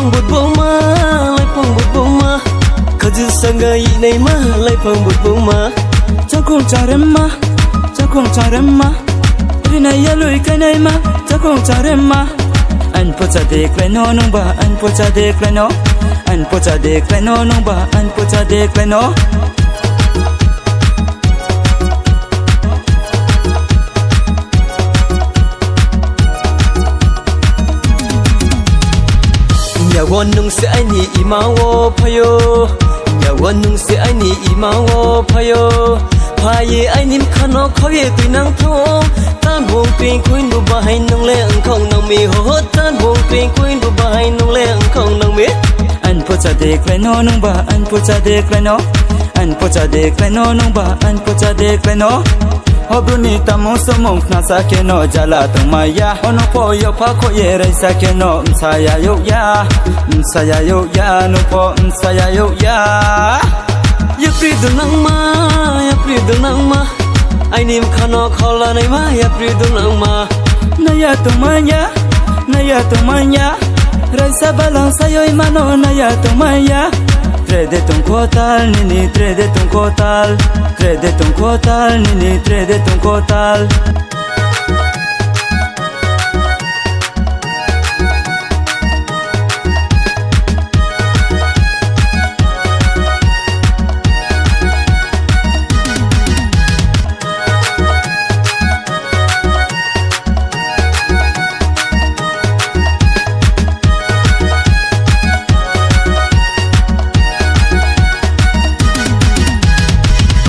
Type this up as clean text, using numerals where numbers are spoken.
phong bột bông ma lấy phong bột bông ma khờ dư sang ngày này ma lấy phong bột bông ma chắc không trả em ma chắc không trả em ma đi này ya lùi cái này ma chắc không trả em ma anh po cha de cái nó nông ba anh po cha de cái nó anh po cha de cái nó nông ba anh po cha de cái nó nhà quan nung sẽ anh nhị imao payo nhà quan nung sẽ anh nhị imao payo paye anh nim khano khawye tui nang tho tan buông tuyên quên bu bahai nung le ang không nang mi ho tan buông tuyên quên bu bahai nung le ang không nang mi anh po cha de cái nó nông ba anh po cha de cái nó anh po cha de cái nó nông ba anh po cha de cái nó Hobuni tamo somong nasa keno jala tumaya ono po yo pa ko yere sa keno saya yo ya no po saya yo ya ya pri dunang ma ai nim khano khola nei ma ya pri dunang ma naya tumanya raisa balang sayo imano naya tumaya Trede ton kotal nini trede ton kotal Trede ton kotal nini trede ton kotal